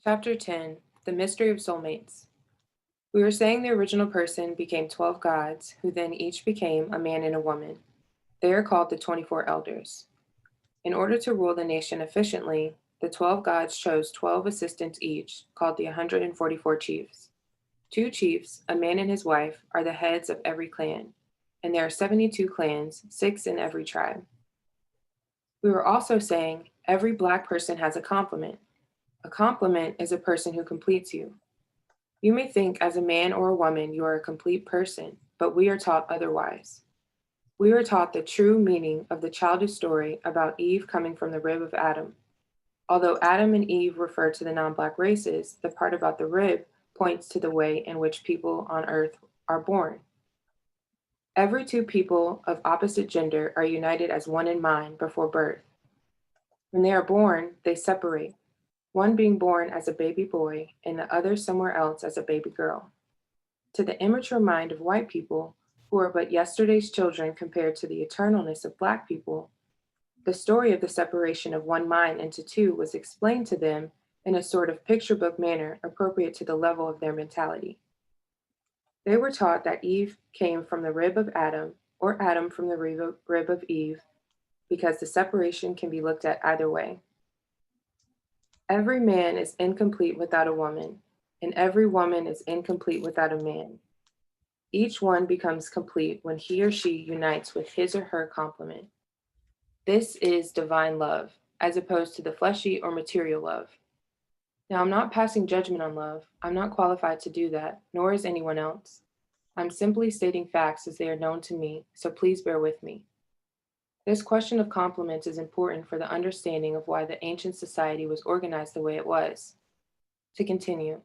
Chapter 10 The Mystery of Soulmates. We were saying the original person became 12 gods, who then each became a man and a woman. They are called the 24 elders. In order to rule the nation efficiently, the 12 gods chose 12 assistants each, called the 144 chiefs. Two chiefs, a man and his wife, are the heads of every clan, and there are 72 clans, 6 in every tribe. We were also saying every Black person has a complement. A complement is a person who completes you. You may think as a man or a woman you are a complete person, but we are taught otherwise. We are taught the true meaning of the childish story about Eve coming from the rib of Adam. Although Adam and Eve refer to the non-Black races, the part about the rib points to the way in which people on earth are born. Every two people of opposite gender are united as one in mind before birth. When they are born, they separate, one being born as a baby boy and the other somewhere else as a baby girl. To the immature mind of white people, who are but yesterday's children compared to the eternalness of Black people, the story of the separation of one mind into two was explained to them in a sort of picture book manner appropriate to the level of their mentality. They were taught that Eve came from the rib of Adam, or Adam from the rib of Eve, because the separation can be looked at either way. Every man is incomplete without a woman, and every woman is incomplete without a man. Each one becomes complete when he or she unites with his or her complement. This is divine love, as opposed to the fleshy or material love. Now, I'm not passing judgment on love. I'm not qualified to do that, nor is anyone else. I'm simply stating facts as they are known to me, so please bear with me. This question of complements is important for the understanding of why the ancient society was organized the way it was. To continue,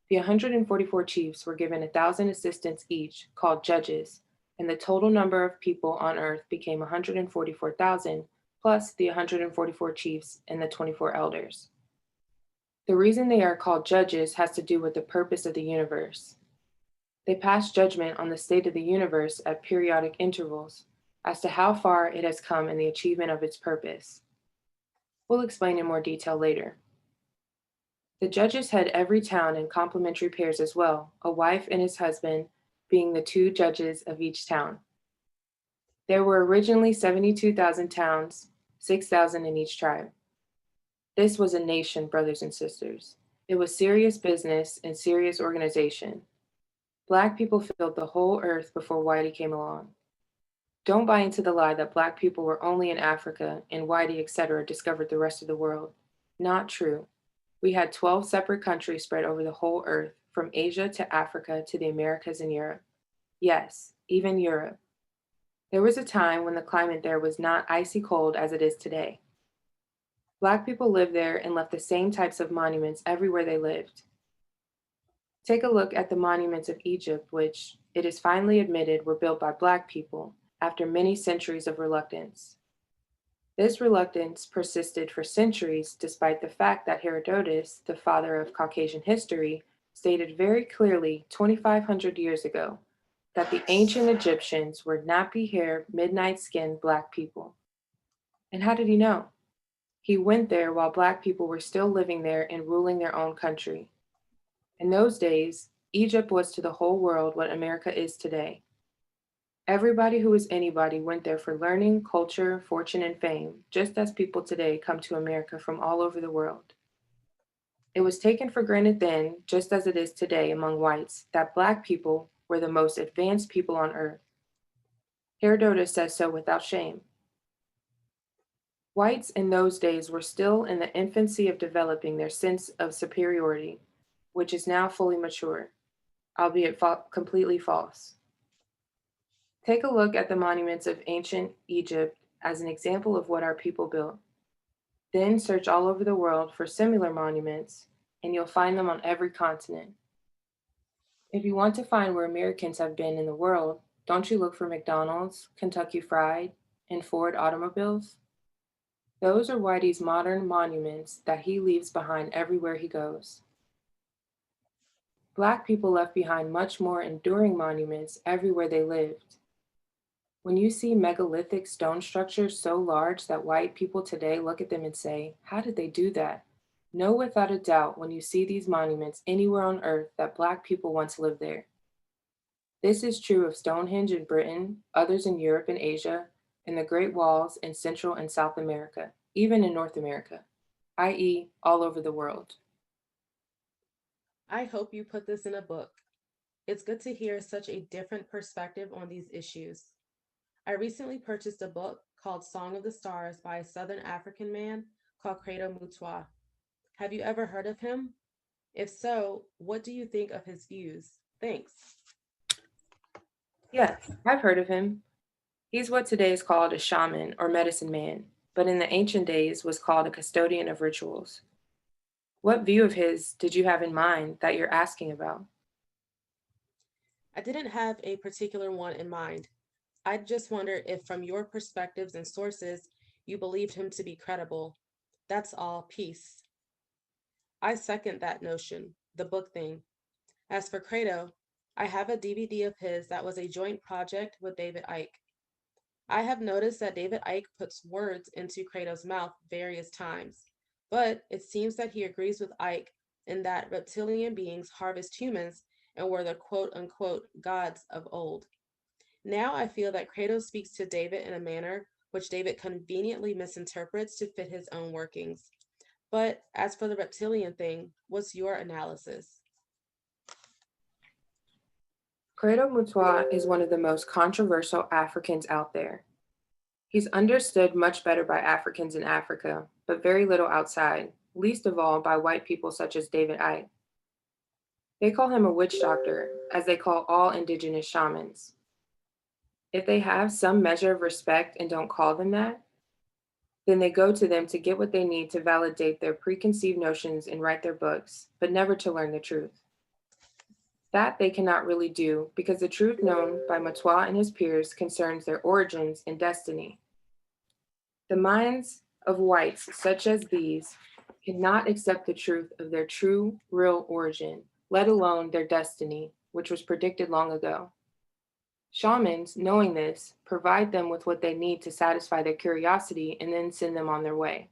the 144 chiefs were given 1,000 assistants each, called judges, and the total number of people on earth became 144,000, plus the 144 chiefs and the 24 elders. The reason they are called judges has to do with the purpose of the universe. They pass judgment on the state of the universe at periodic intervals as to how far it has come in the achievement of its purpose. We'll explain in more detail later. The judges had every town in complementary pairs as well, a wife and his husband being the two judges of each town. There were originally 72,000 towns, 6,000 in each tribe. This was a nation, brothers and sisters. It was serious business and serious organization. Black people filled the whole earth before Whitey came along. Don't buy into the lie that Black people were only in Africa and Whitey, etc., discovered the rest of the world. Not true. We had 12 separate countries spread over the whole earth, from Asia to Africa to the Americas and Europe. Yes, even Europe. There was a time when the climate there was not icy cold as it is today. Black people lived there and left the same types of monuments everywhere they lived. Take a look at the monuments of Egypt, which, it is finally admitted, were built by Black people after many centuries of reluctance. This reluctance persisted for centuries despite the fact that Herodotus, the father of Caucasian history, stated very clearly 2,500 years ago that the ancient Egyptians were nappy-haired, midnight-skinned Black people. And how did he know? He went there while Black people were still living there and ruling their own country. In those days, Egypt was to the whole world what America is today. Everybody who was anybody went there for learning, culture, fortune, and fame, just as people today come to America from all over the world. It was taken for granted then, just as it is today among whites, that Black people were the most advanced people on earth. Herodotus says so without shame. Whites in those days were still in the infancy of developing their sense of superiority, which is now fully mature, albeit completely false. Take a look at the monuments of ancient Egypt as an example of what our people built. Then search all over the world for similar monuments, and you'll find them on every continent. If you want to find where Americans have been in the world, don't you look for McDonald's, Kentucky Fried, and Ford automobiles? Those are Whitey's modern monuments that he leaves behind everywhere he goes. Black people left behind much more enduring monuments everywhere they lived. When you see megalithic stone structures so large that white people today look at them and say, how did they do that? Know without a doubt when you see these monuments anywhere on earth that Black people once lived there. This is true of Stonehenge in Britain, others in Europe and Asia, and the Great Walls in Central and South America, even in North America, i.e., all over the world. I hope you put this in a book. It's good to hear such a different perspective on these issues. I recently purchased a book called Song of the Stars by a Southern African man called Credo Mutwa. Have you ever heard of him? If so, what do you think of his views? Thanks. Yes, I've heard of him. He's what today is called a shaman or medicine man, but in the ancient days was called a custodian of rituals. What view of his did you have in mind that you're asking about? I didn't have a particular one in mind. I just wondered if, from your perspectives and sources, you believed him to be credible. That's all. Peace. I second that notion, the book thing. As for Credo, I have a DVD of his that was a joint project with David Icke. I have noticed that David Icke puts words into Credo's mouth various times, but it seems that he agrees with Icke in that reptilian beings harvest humans and were the quote unquote gods of old. Now I feel that Credo speaks to David in a manner which David conveniently misinterprets to fit his own workings. But as for the reptilian thing, what's your analysis? Credo Mutwa is one of the most controversial Africans out there. He's understood much better by Africans in Africa, but very little outside, least of all by white people such as David Icke. They call him a witch doctor, as they call all indigenous shamans. If they have some measure of respect and don't call them that, then they go to them to get what they need to validate their preconceived notions and write their books, but never to learn the truth. That they cannot really do because the truth known by Mutwa and his peers concerns their origins and destiny. The minds of whites such as these cannot accept the truth of their true, real origin, let alone their destiny, which was predicted long ago. Shamans, knowing this, provide them with what they need to satisfy their curiosity and then send them on their way.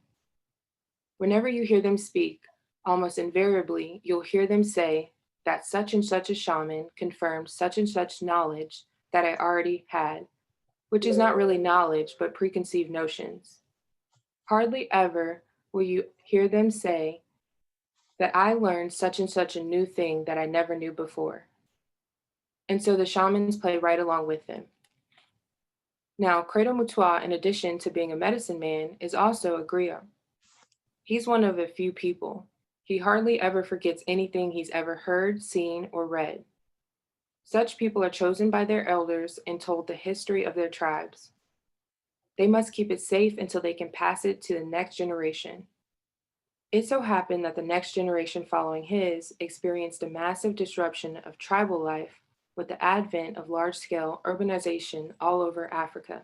Whenever you hear them speak, almost invariably you'll hear them say that such and such a shaman confirmed such and such knowledge that I already had, which is not really knowledge but preconceived notions. Hardly ever will you hear them say that I learned such and such a new thing that I never knew before. And so the shamans play right along with them. Now, Credo Mutwa, in addition to being a medicine man, is also a griot. He's one of a few people. He hardly ever forgets anything he's ever heard, seen, or read. Such people are chosen by their elders and told the history of their tribes. They must keep it safe until they can pass it to the next generation. It so happened that the next generation following his experienced a massive disruption of tribal life with the advent of large scale urbanization all over Africa.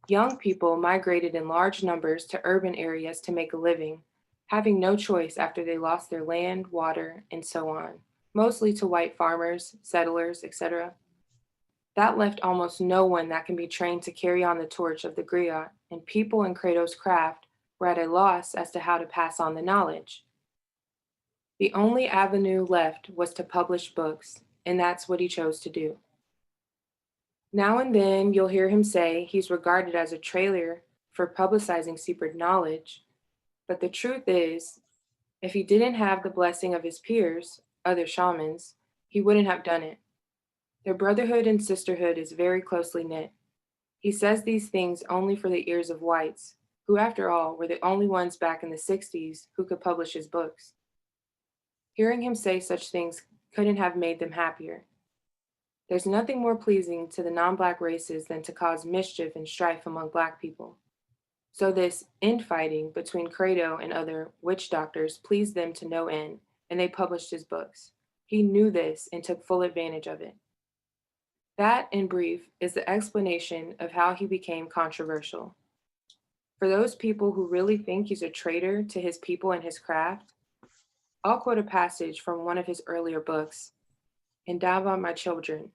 Young people migrated in large numbers to urban areas to make a living, having no choice after they lost their land, water, and so on, mostly to white farmers, settlers, etc. That left almost no one that can be trained to carry on the torch of the griot, and people in Credo's craft were at a loss as to how to pass on the knowledge. The only avenue left was to publish books, and that's what he chose to do. Now and then you'll hear him say he's regarded as a traitor for publicizing secret knowledge, but the truth is, if he didn't have the blessing of his peers, other shamans, he wouldn't have done it. Their brotherhood and sisterhood is very closely knit. He says these things only for the ears of whites, who, after all, were the only ones back in the 60s who could publish his books. Hearing him say such things couldn't have made them happier. There's nothing more pleasing to the non Black races than to cause mischief and strife among Black people. So, this infighting between Credo and other witch doctors pleased them to no end, and they published his books. He knew this and took full advantage of it. That, in brief, is the explanation of how he became controversial. For those people who really think he's a traitor to his people and his craft, I'll quote a passage from one of his earlier books, Endava My Children.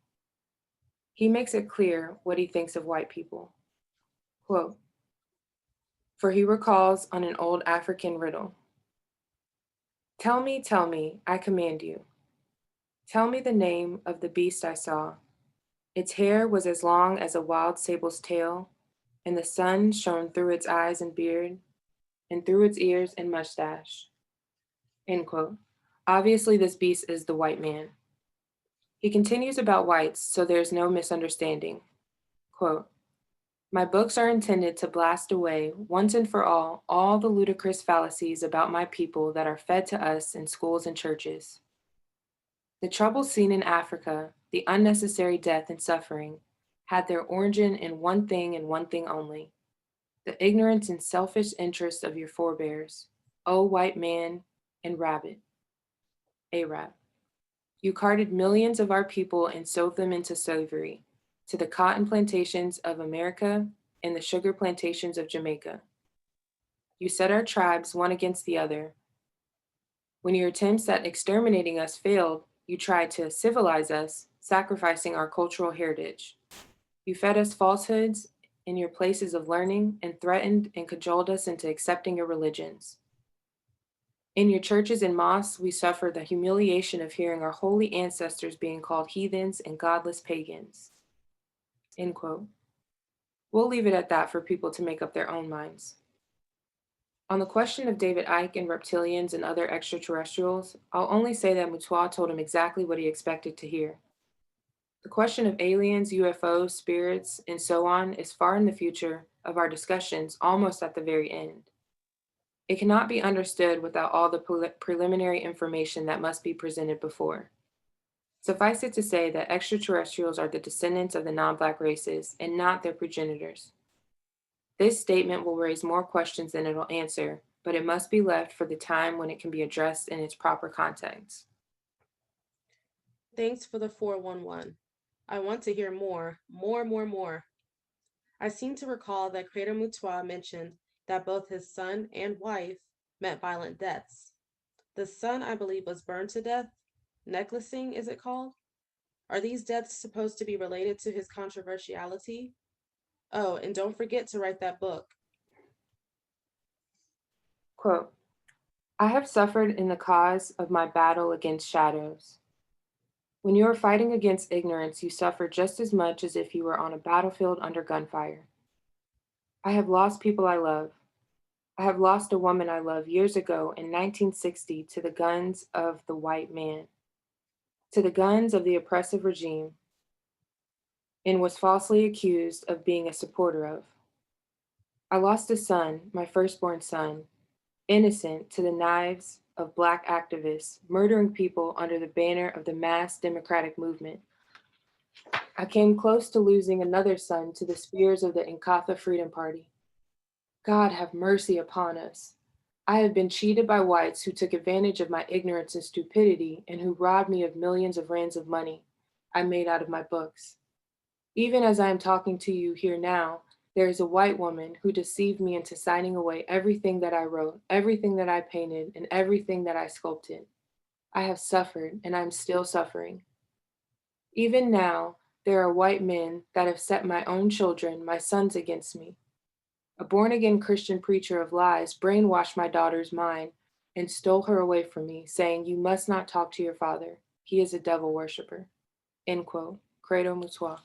He makes it clear what he thinks of white people. Quote, for he recalls on an old African riddle. tell me, I command you. Tell me the name of the beast I saw. Its hair was as long as a wild sable's tail, and the sun shone through its eyes and beard, and through its ears and mustache. End quote. Obviously, this beast is the white man. He continues about whites, so there's no misunderstanding. Quote, my books are intended to blast away, once and for all the ludicrous fallacies about my people that are fed to us in schools and churches. The troubles seen in Africa, the unnecessary death and suffering, had their origin in one thing and one thing only, the ignorance and selfish interests of your forebears, O white man and rabbit, Arab. You carted millions of our people and sold them into slavery, to the cotton plantations of America and the sugar plantations of Jamaica. You set our tribes one against the other. When your attempts at exterminating us failed, you tried to civilize us, sacrificing our cultural heritage. You fed us falsehoods in your places of learning and threatened and cajoled us into accepting your religions. In your churches and mosques, we suffered the humiliation of hearing our holy ancestors being called heathens and godless pagans. End quote. We'll leave it at that for people to make up their own minds. On the question of David Icke and reptilians and other extraterrestrials, I'll only say that Mutua told him exactly what he expected to hear. The question of aliens, UFOs, spirits, and so on is far in the future of our discussions, almost at the very end. It cannot be understood without all the preliminary information that must be presented before. Suffice it to say that extraterrestrials are the descendants of the non-Black races and not their progenitors. This statement will raise more questions than it will answer, but it must be left for the time when it can be addressed in its proper context. Thanks for the 411. I want to hear more. I seem to recall that Creator Mutua mentioned that both his son and wife met violent deaths. The son, I believe, was burned to death. Necklacing, is it called? Are these deaths supposed to be related to his controversiality? Oh, and don't forget to write that book. Quote, I have suffered in the cause of my battle against shadows. When you are fighting against ignorance, you suffer just as much as if you were on a battlefield under gunfire. I have lost people I love. I have lost a woman I loved years ago in 1960 to the guns of the white man, to the guns of the oppressive regime, and was falsely accused of being a supporter of. I lost a son, my firstborn son, innocent to the knives of Black activists murdering people under the banner of the mass democratic movement. I came close to losing another son to the spears of the Inkatha Freedom Party. God have mercy upon us. I have been cheated by whites who took advantage of my ignorance and stupidity and who robbed me of millions of rands of money I made out of my books. Even as I am talking to you here now, there is a white woman who deceived me into signing away everything that I wrote, everything that I painted, and everything that I sculpted. I have suffered, and I am still suffering. Even now, there are white men that have set my own children, my sons, against me. A born-again Christian preacher of lies brainwashed my daughter's mind and stole her away from me, saying, you must not talk to your father. He is a devil worshiper. End quote. Credo Mutua.